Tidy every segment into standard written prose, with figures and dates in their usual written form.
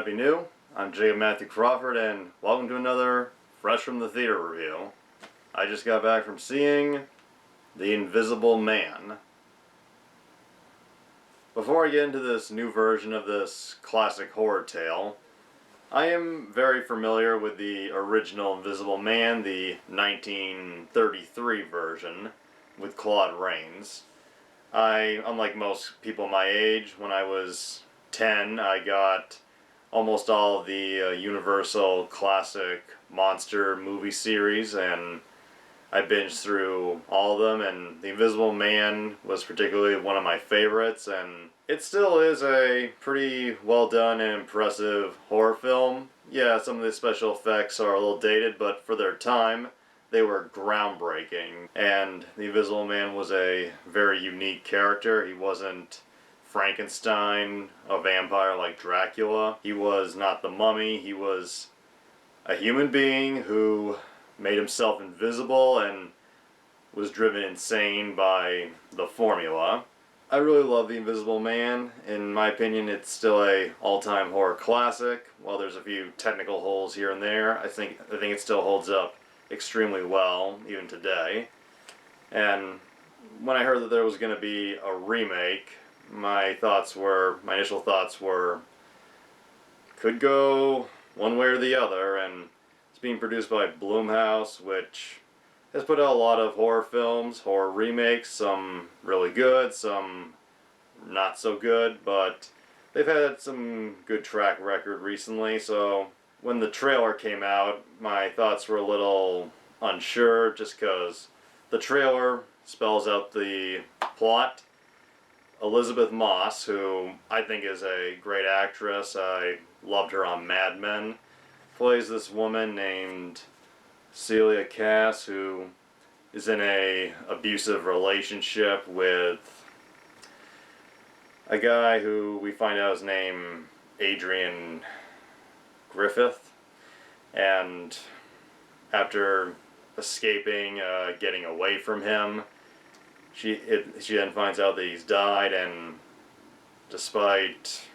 might be new. I'm Matthew Crawford, and welcome to another Fresh from the Theater review. I just got back from seeing The Invisible Man. Before I get into this new version of this classic horror tale, I am very familiar with the original Invisible Man, the 1933 version, with Claude Rains. Unlike most people my age, when I was 10, I got almost all of the Universal classic monster movie series, and I binged through all of them, and The Invisible Man was particularly one of my favorites, and it still is a pretty well done and impressive horror film. Yeah, some of the special effects are a little dated, but for their time, they were groundbreaking. And the Invisible Man was a very unique character. He wasn't Frankenstein, a vampire like Dracula. He was not the Mummy. He was a human being who made himself invisible and was driven insane by the formula. I really love The Invisible Man. In my opinion, it's still a all-time horror classic. While there's a few technical holes here and there, I think it still holds up extremely well, even today. And when I heard that there was going to be a remake, my initial thoughts were, could go one way or the other, and it's being produced by Blumhouse, which has put out a lot of horror films, horror remakes, some really good, some not so good, but they've had some good track record recently, so when the trailer came out, my thoughts were a little unsure, just because the trailer spells out the plot. Elisabeth Moss, who I think is a great actress, I loved her on Mad Men, plays this woman named Celia Cass, who is in a abusive relationship with a guy who we find out his name Adrian Griffith, and after escaping, getting away from him, she then finds out that he's died, and despite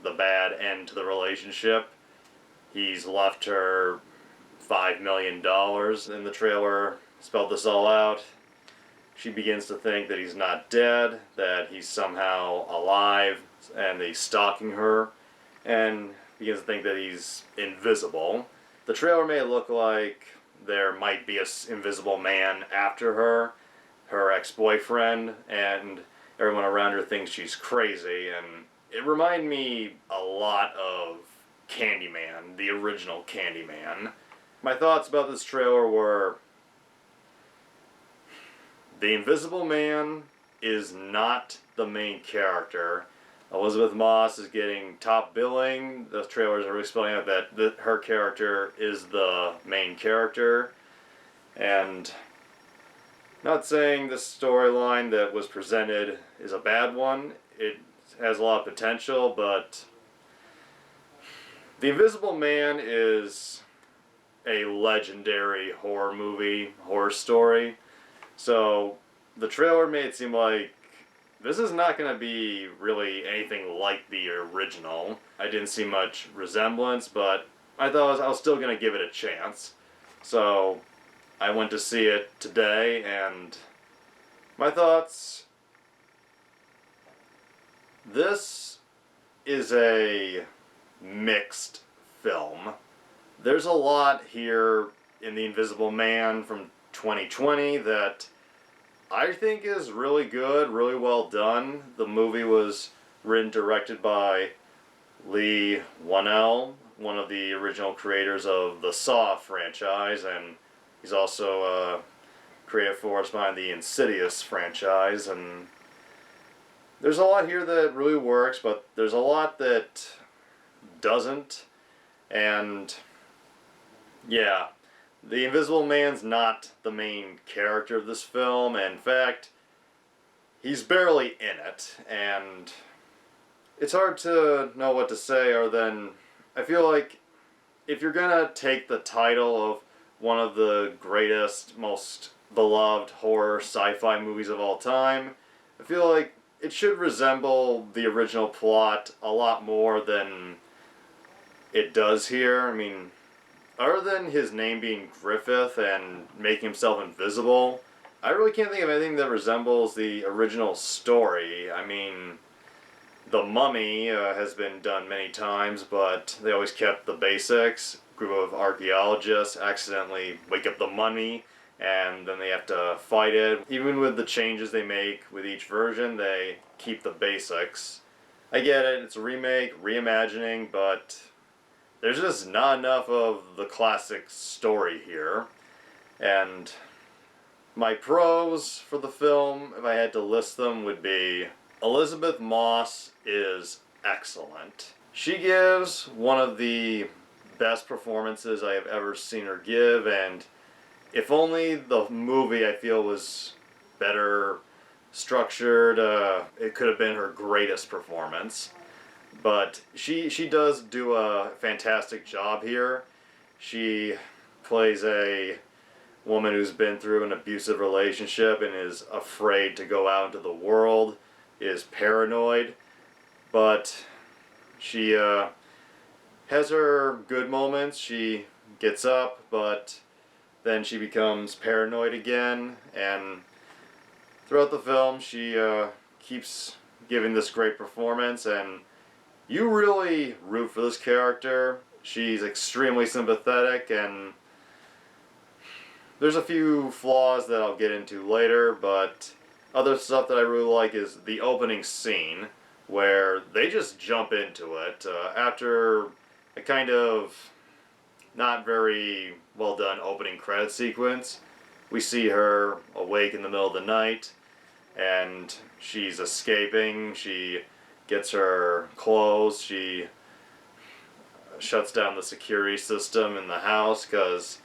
the bad end to the relationship, he's left her $5 million. In the trailer spelled this all out. She begins to think that he's not dead, that he's somehow alive, and that he's stalking her, and begins to think that he's invisible. The trailer made it look like there might be an invisible man after her ex-boyfriend, and everyone around her thinks she's crazy, and it reminded me a lot of Candyman, the original Candyman. My thoughts about this trailer were, The Invisible Man is not the main character. Elisabeth Moss is getting top billing. The trailers are really spelling out that her character is the main character. And not saying the storyline that was presented is a bad one. It has a lot of potential, but The Invisible Man is a legendary horror story. So the trailer made it seem like this is not going to be really anything like the original. I didn't see much resemblance, but I thought I was still going to give it a chance. So I went to see it today, and my thoughts: this is a mixed film. There's a lot here in The Invisible Man from 2020 that I think is really good, really well done. The movie was written, directed by Lee Whannell, one of the original creators of the Saw franchise, and he's also a creative force behind the Insidious franchise. And there's a lot here that really works, but there's a lot that doesn't. And yeah, The Invisible Man's not the main character of this film. In fact, he's barely in it, and it's hard to know what to say other than I feel like if you're gonna take the title of one of the greatest, most beloved horror sci-fi movies of all time, I feel like it should resemble the original plot a lot more than it does here. I mean, other than his name being Griffith and making himself invisible, I really can't think of anything that resembles the original story. I mean, The Mummy has been done many times, but they always kept the basics. A group of archaeologists accidentally wake up the mummy, and then they have to fight it. Even with the changes they make with each version, they keep the basics. I get it, it's a remake, reimagining, but there's just not enough of the classic story here. And my pros for the film, if I had to list them, would be Elisabeth Moss is excellent. She gives one of the best performances I have ever seen her give, and if only the movie, I feel, was better structured, it could have been her greatest performance. But she does do a fantastic job here. She plays a woman who's been through an abusive relationship and is afraid to go out into the world, is paranoid, but she has her good moments. She gets up, but then she becomes paranoid again, and throughout the film she keeps giving this great performance, and you really root for this character. She's extremely sympathetic, and there's a few flaws that I'll get into later, but other stuff that I really like is the opening scene, where they just jump into it. After a kind of not very well done opening credit sequence, we see her awake in the middle of the night, and she's escaping. She gets her clothes, she shuts down the security system in the house because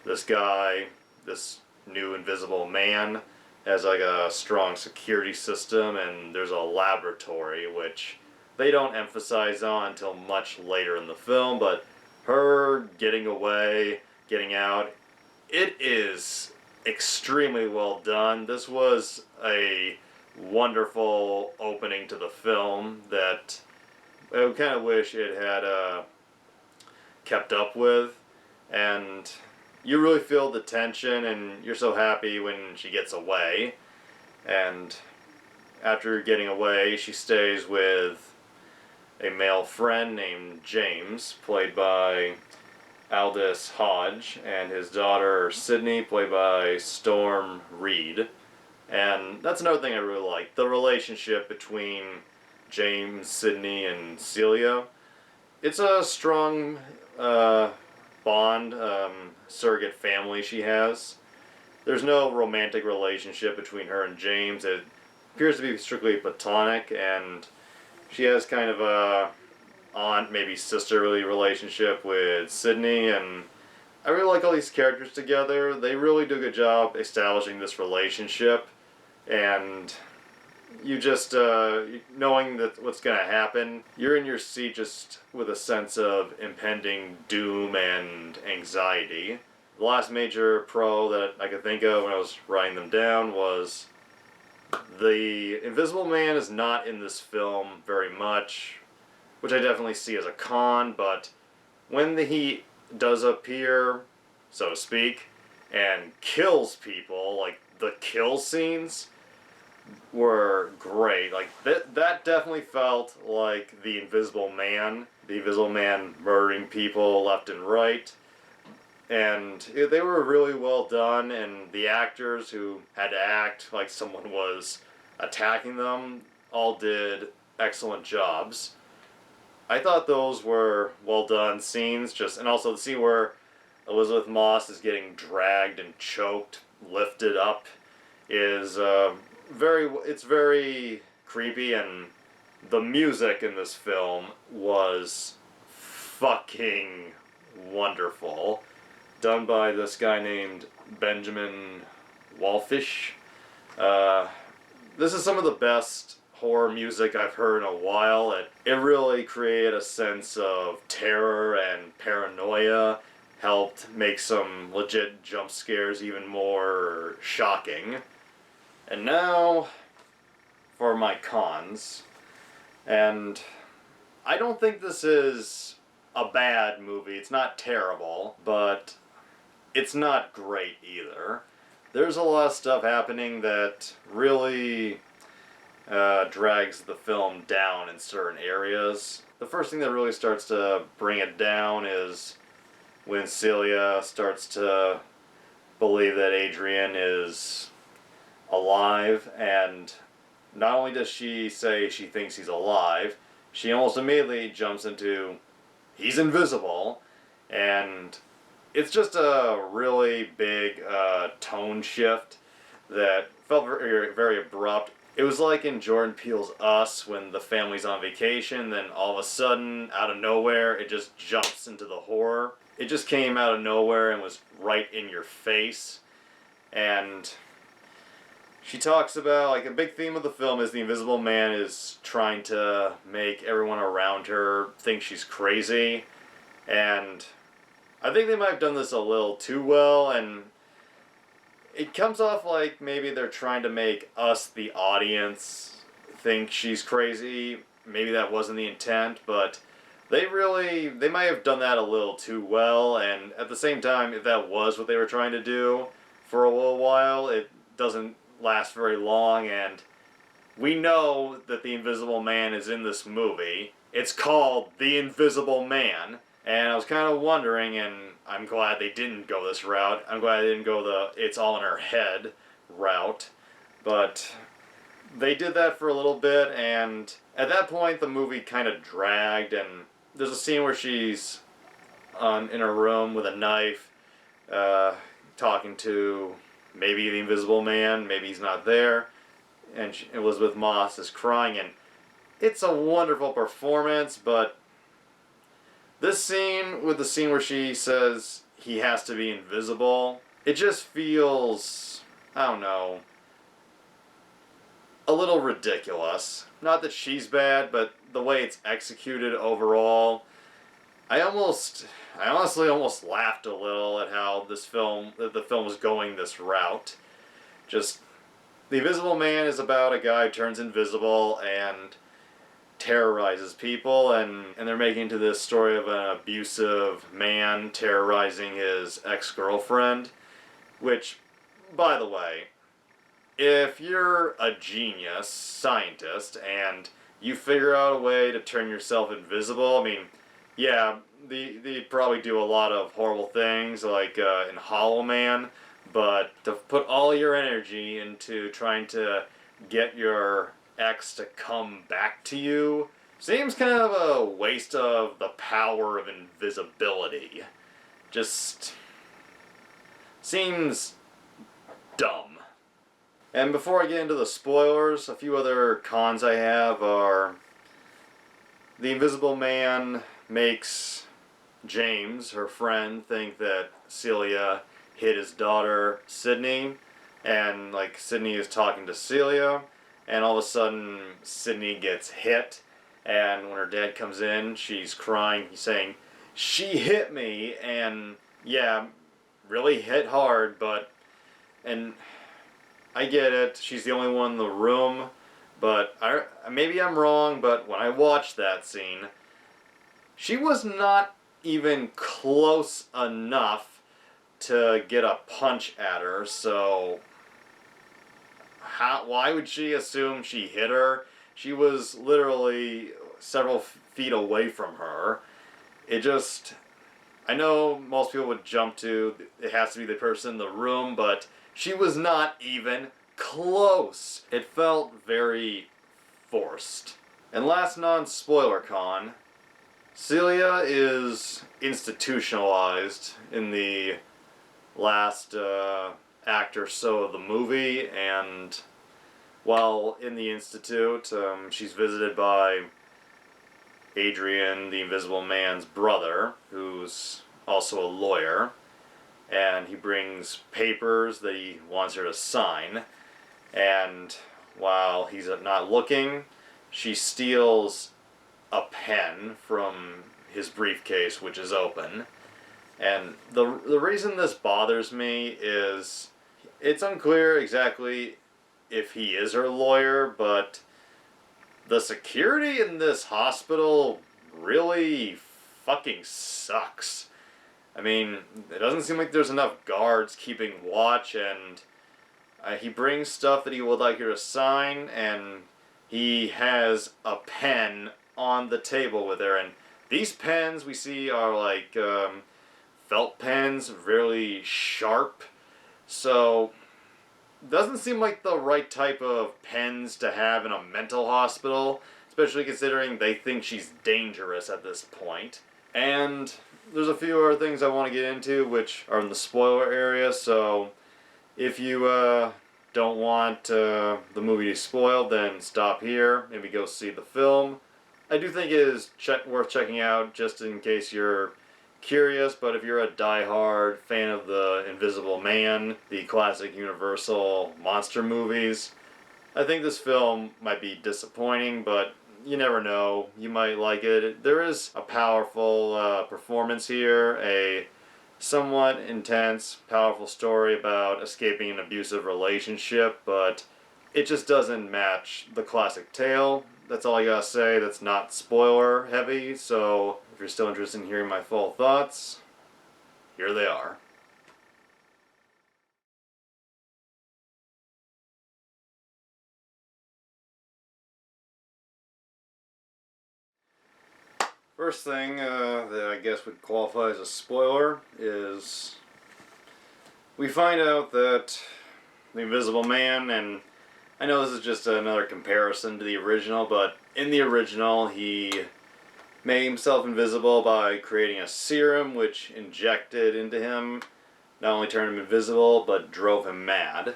this guy, this new invisible man, has like a strong security system, and there's a laboratory, which they don't emphasize on until much later in the film, but her getting away, getting out, it is extremely well done. This was a wonderful opening to the film that I kind of wish it had kept up with, and you really feel the tension, and you're so happy when she gets away. And after getting away, she stays with a male friend named James, played by Aldous Hodge, and his daughter Sydney, played by Storm Reed. And that's another thing I really like, the relationship between James, Sydney, and Celia. It's a strong bond, surrogate family she has. There's no romantic relationship between her and James. It appears to be strictly platonic, and she has kind of a aunt, maybe sisterly relationship with Sydney, and I really like all these characters together. They really do a good job establishing this relationship, and you just, knowing that what's going to happen, you're in your seat just with a sense of impending doom and anxiety. The last major pro that I could think of when I was writing them down was the Invisible Man is not in this film very much, which I definitely see as a con, but when he does appear, so to speak, and kills people, like the kill scenes were great. Like that definitely felt like the Invisible Man murdering people left and right. And they were really well done, and the actors who had to act like someone was attacking them all did excellent jobs. I thought those were well done scenes, and also the scene where Elisabeth Moss is getting dragged and choked, lifted up, is very creepy, and the music in this film was fucking wonderful. Done by this guy named Benjamin Wallfish. This is some of the best horror music I've heard in a while. It really created a sense of terror and paranoia, helped make some legit jump scares even more shocking. And now for my cons. And I don't think this is a bad movie. It's not terrible, but it's not great either. There's a lot of stuff happening that really drags the film down in certain areas. The first thing that really starts to bring it down is when Celia starts to believe that Adrian is alive, and not only does she say she thinks he's alive, she almost immediately jumps into he's invisible, and it's just a really big tone shift that felt very, very abrupt. It was like in Jordan Peele's Us when the family's on vacation, then all of a sudden, out of nowhere, it just jumps into the horror. It just came out of nowhere and was right in your face. And she talks about, like, a big theme of the film is the Invisible Man is trying to make everyone around her think she's crazy. And I think they might have done this a little too well, and it comes off like maybe they're trying to make us, the audience, think she's crazy. Maybe that wasn't the intent, but they might have done that a little too well, and at the same time, if that was what they were trying to do for a little while, it doesn't last very long, and we know that the Invisible Man is in this movie. It's called The Invisible Man, and I was kind of wondering, and I'm glad they didn't go this route. I'm glad they didn't go the it's all in her head route, but they did that for a little bit, and at that point the movie kind of dragged, and there's a scene where she's in her room with a knife, talking to maybe the Invisible Man, maybe he's not there, and Elisabeth Moss is crying, and it's a wonderful performance, but this scene, with the scene where she says he has to be invisible, it just feels, I don't know, a little ridiculous. Not that she's bad, but the way it's executed overall, I honestly almost laughed a little at how the film was going this route. Just, The Invisible Man is about a guy who turns invisible and terrorizes people, and they're making into this story of an abusive man terrorizing his ex-girlfriend, which, by the way, if you're a genius scientist and you figure out a way to turn yourself invisible, I mean, yeah, they probably do a lot of horrible things, like in Hollow Man, but to put all your energy into trying to get your ex to come back to you seems kind of a waste of the power of invisibility. Just seems dumb. And before I get into the spoilers, a few other cons I have are the Invisible Man makes James, her friend, think that Celia hit his daughter, Sydney, and like Sydney is talking to Celia, and all of a sudden Sydney gets hit, and when her dad comes in, she's crying, he's saying, "She hit me," and yeah, really hit hard, and I get it, she's the only one in the room, but maybe I'm wrong, but when I watched that scene, she was not even close enough to get a punch at her, so why would she assume she hit her? She was literally several feet away from her. I know most people would jump to, it has to be the person in the room, but she was not even close. It felt very forced. And last non-spoiler con, Celia is institutionalized in the last act or so of the movie, and while in the institute, she's visited by Adrian, the Invisible Man's brother, who's also a lawyer, and he brings papers that he wants her to sign, and while he's not looking, she steals a pen from his briefcase, which is open. And the reason this bothers me is it's unclear exactly if he is her lawyer, but the security in this hospital really fucking sucks. I mean, it doesn't seem like there's enough guards keeping watch, and he brings stuff that he would like you to sign, and he has a pen on the table with her, and these pens we see are like felt pens, really sharp, so doesn't seem like the right type of pens to have in a mental hospital, especially considering they think she's dangerous at this point. And there's a few other things I want to get into which are in the spoiler area, so if you don't want the movie to be spoiled, then stop here, maybe go see the film. I do think it is worth checking out just in case you're curious, but if you're a die-hard fan of the Invisible Man, the classic Universal monster movies, I think this film might be disappointing, but you never know. You might like it. There is a powerful performance here, a somewhat intense, powerful story about escaping an abusive relationship, but it just doesn't match the classic tale. That's all I gotta say. That's not spoiler heavy, so if you're still interested in hearing my full thoughts, here they are. First thing that I guess would qualify as a spoiler is we find out that the Invisible Man, and I know this is just another comparison to the original, but in the original he made himself invisible by creating a serum which injected into him not only turned him invisible but drove him mad.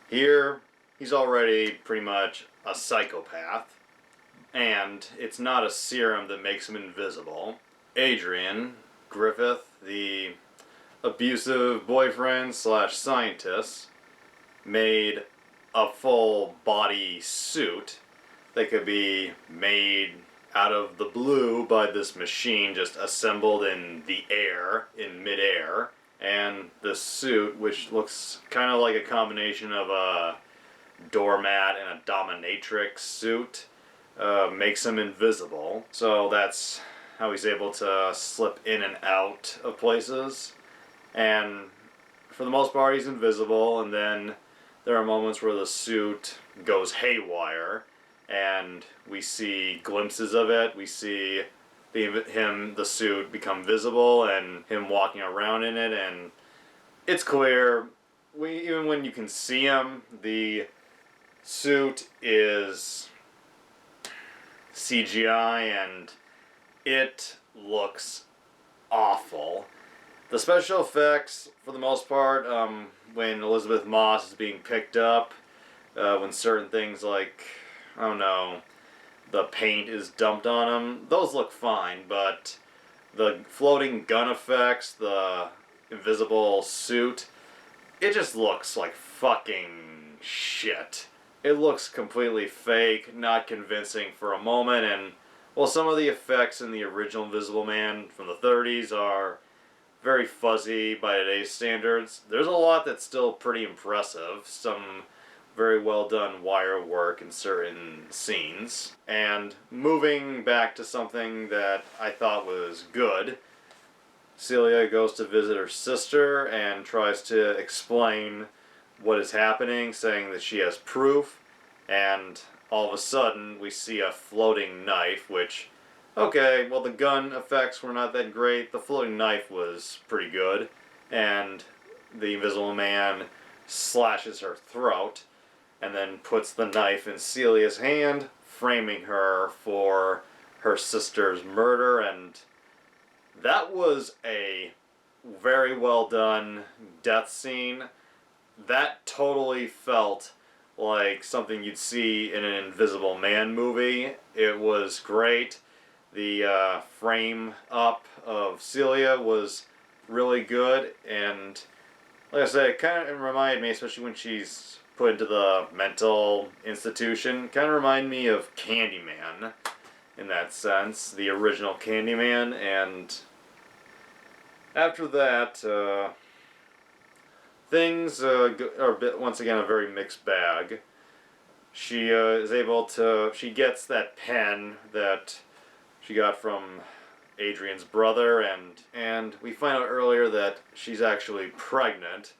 Here he's already pretty much a psychopath, and it's not a serum that makes him invisible. Adrian Griffith, the abusive boyfriend slash scientist, made a full body suit that could be made out of the blue by this machine just assembled in the air, in midair. And this suit, which looks kind of like a combination of a doormat and a dominatrix suit, makes him invisible. So that's how he's able to slip in and out of places. And for the most part, he's invisible, and then there are moments where the suit goes haywire, and we see glimpses of it. We see the suit become visible, and him walking around in it, and it's clear, even when you can see him, the suit is CGI, and it looks awful. The special effects, for the most part, when Elisabeth Moss is being picked up, when certain things like, I don't know, the paint is dumped on them, those look fine, but the floating gun effects, the invisible suit, it just looks like fucking shit. It looks completely fake, not convincing for a moment, and while some of the effects in the original Invisible Man from the 30s are very fuzzy by today's standards, there's a lot that's still pretty impressive. Some very well done wire work in certain scenes. And moving back to something that I thought was good, Celia goes to visit her sister and tries to explain what is happening, saying that she has proof, and all of a sudden we see a floating knife, which, okay, well, the gun effects were not that great. The floating knife was pretty good, and the Invisible Man slashes her throat and then puts the knife in Celia's hand, framing her for her sister's murder, and that was a very well done death scene. That totally felt like something you'd see in an Invisible Man movie. It was great. The frame up of Celia was really good, and like I said, it kind of reminded me, especially when she's put into the mental institution, kind of reminded me of Candyman in that sense, the original Candyman. And after that, things are once again a very mixed bag. She is able to, she gets that pen that she got from Adrian's brother, and we find out earlier that she's actually pregnant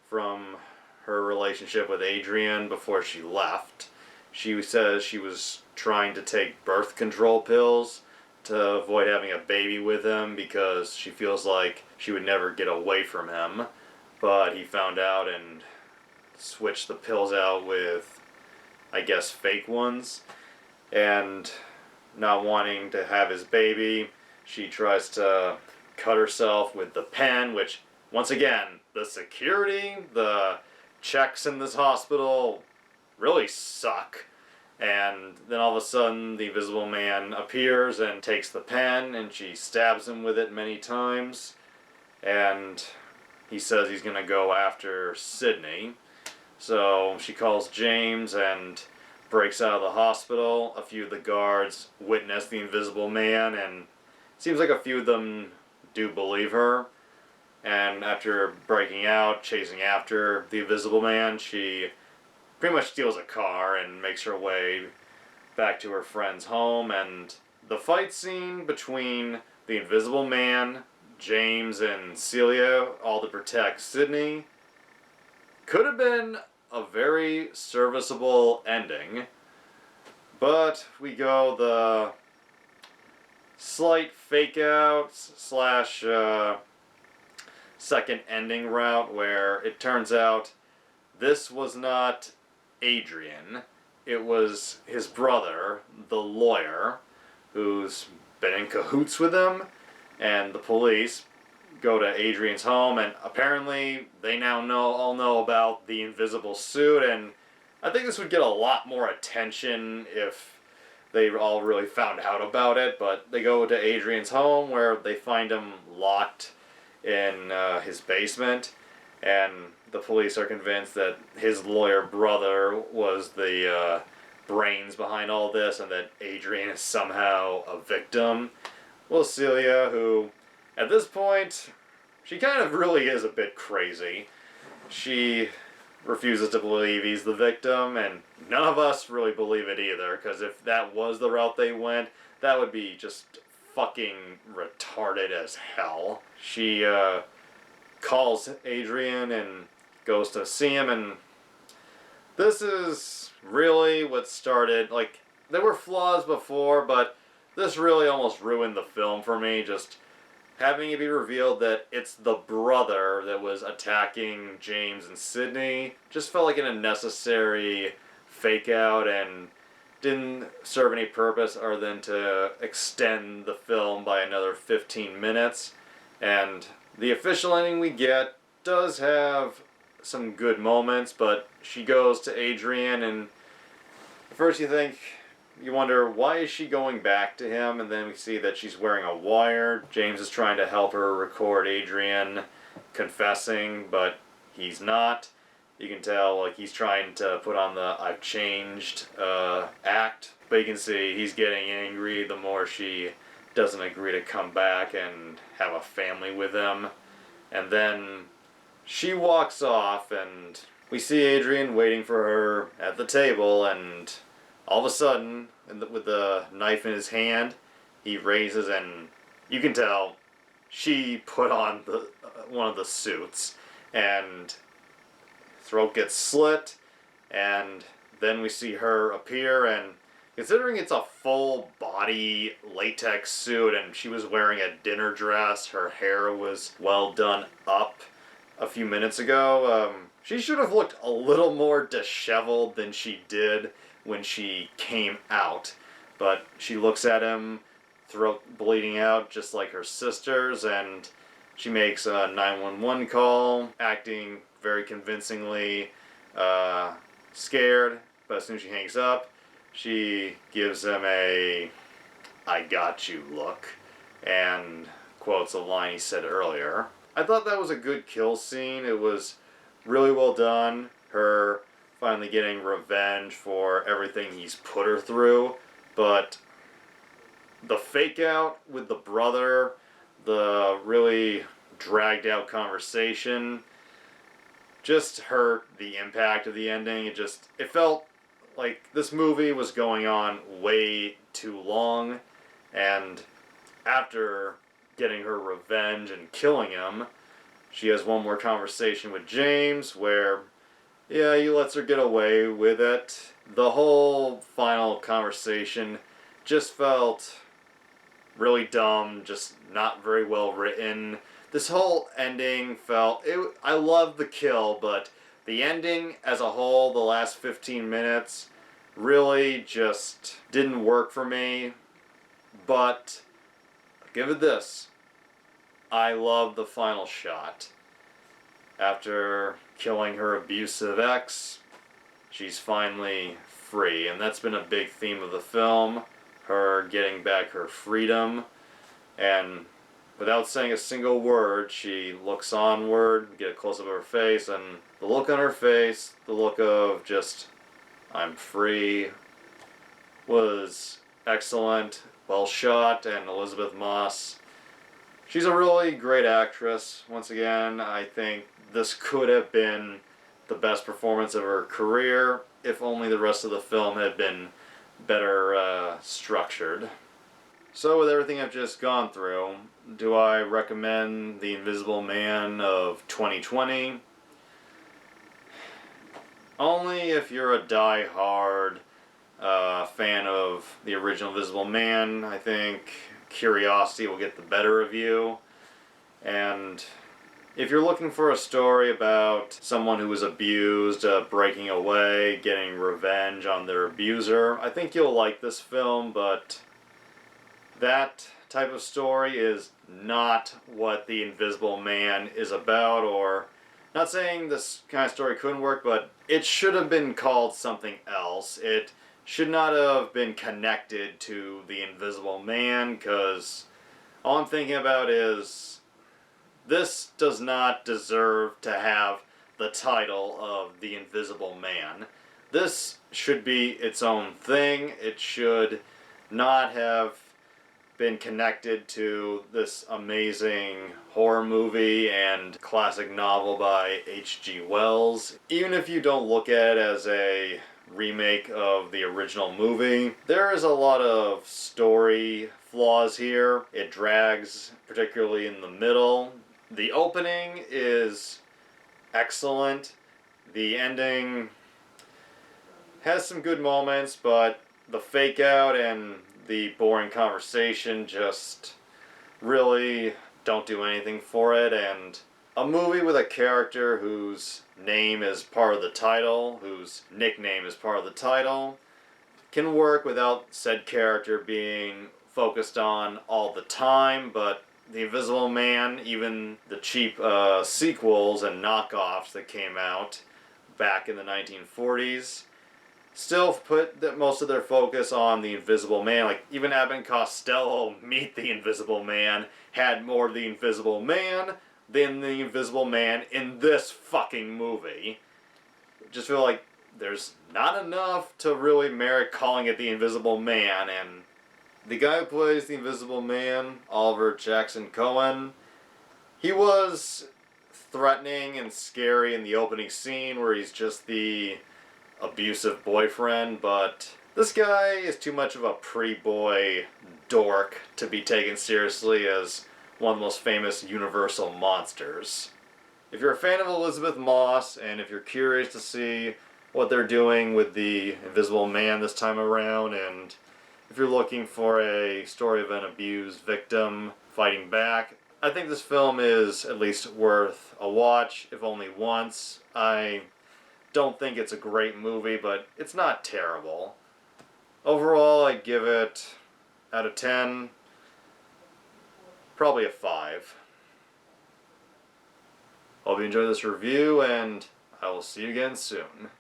from her relationship with Adrian before she left. She says she was trying to take birth control pills to avoid having a baby with him because she feels like she would never get away from him. But he found out and switched the pills out with, I guess, fake ones. And not wanting to have his baby, she tries to cut herself with the pen, which, once again, the security, the checks in this hospital really suck. And then all of a sudden, the Invisible Man appears and takes the pen, and she stabs him with it many times. And he says he's going to go after Sydney. So she calls James and breaks out of the hospital. A few of the guards witness the Invisible Man, and it seems like a few of them do believe her. And after breaking out, chasing after the Invisible Man, she pretty much steals a car and makes her way back to her friend's home. And the fight scene between the Invisible Man, James, and Celia, all to protect Sydney, could have been a very serviceable ending. But we go the slight fake out slash second ending route, where it turns out this was not Adrian. It was his brother, the lawyer, who's been in cahoots with him, and the police go to Adrian's home, and apparently they now all know about the invisible suit, and I think this would get a lot more attention if they all really found out about it. But they go to Adrian's home, where they find him locked in his basement, and the police are convinced that his lawyer brother was the brains behind all this, and that Adrian is somehow a victim. Well, Celia, who at this point, she kind of really is a bit crazy. She refuses to believe he's the victim, and none of us really believe it either, because if that was the route they went, that would be just fucking retarded as hell. She calls Adrian and goes to see him, and this is really what started, like, there were flaws before, but this really almost ruined the film for me. Just having it be revealed that it's the brother that was attacking James and Sydney just felt like an unnecessary fake out and didn't serve any purpose other than to extend the film by another 15 minutes. And the official ending we get does have some good moments, but she goes to Adrian, and at first you wonder, why is she going back to him? And then we see that she's wearing a wire. James is trying to help her record Adrian confessing, but he's not. You can tell, like, he's trying to put on the "I've changed" act, but you can see he's getting angry the more she doesn't agree to come back and have a family with him. And then she walks off, and we see Adrian waiting for her at the table, and all of a sudden, with the knife in his hand, he raises, and you can tell she put on one of the suits, and throat gets slit, and then we see her appear, and considering it's a full body latex suit and she was wearing a dinner dress, her hair was well done up a few minutes ago, she should have looked a little more disheveled than she did when she came out. But she looks at him, throat bleeding out just like her sisters, and she makes a 911 call, acting very convincingly scared. But as soon as she hangs up, she gives him a "I got you" look, and quotes a line he said earlier. I thought that was a good kill scene. It was really well done. Her finally getting revenge for everything he's put her through. But the fake out with the brother, the really dragged out conversation, just hurt the impact of the ending. It felt like this movie was going on way too long, and after getting her revenge and killing him, she has one more conversation with James where, yeah, he lets her get away with it. The whole final conversation just felt really dumb, just not very well written. This whole ending felt... I love the kill, but the ending as a whole, the last 15 minutes, really just didn't work for me. But I'll give it this. I love the final shot. After killing her abusive ex, she's finally free. And that's been a big theme of the film. Her getting back her freedom. And without saying a single word, she looks onward, get a close-up of her face, and the look on her face, the look of just, I'm free, was excellent, well shot, and Elisabeth Moss, she's a really great actress. Once again, I think this could have been the best performance of her career if only the rest of the film had been better structured. So with everything I've just gone through, do I recommend The Invisible Man of 2020? Only if you're a die-hard fan of the original Invisible Man. I think curiosity will get the better of you. And if you're looking for a story about someone who was abused, breaking away, getting revenge on their abuser, I think you'll like this film, but that type of story is not what The Invisible Man is about, or not saying this kind of story couldn't work, but it should have been called something else. It should not have been connected to The Invisible Man, because all I'm thinking about is this does not deserve to have the title of The Invisible Man. This should be its own thing. It should not have been connected to this amazing horror movie and classic novel by H.G. Wells. Even if you don't look at it as a remake of the original movie, there is a lot of story flaws here. It drags, particularly in the middle. The opening is excellent. The ending has some good moments, but the fake out and the boring conversation just really don't do anything for it. And a movie with a character whose name is part of the title, whose nickname is part of the title, can work without said character being focused on all the time. But The Invisible Man, even the cheap sequels and knockoffs that came out back in the 1940s, still put most of their focus on the Invisible Man. Like, even Abbott and Costello Meet the Invisible Man had more of the Invisible Man than the Invisible Man in this fucking movie. Just feel like there's not enough to really merit calling it the Invisible Man. And the guy who plays the Invisible Man, Oliver Jackson Cohen, he was threatening and scary in the opening scene where he's just the abusive boyfriend, but this guy is too much of a pretty boy dork to be taken seriously as one of the most famous Universal monsters. If you're a fan of Elisabeth Moss, and if you're curious to see what they're doing with the Invisible Man this time around, and if you're looking for a story of an abused victim fighting back, I think this film is at least worth a watch, if only once. I don't think it's a great movie, but it's not terrible. Overall, I'd give it, out of 10, probably a 5. Hope you enjoyed this review, and I will see you again soon.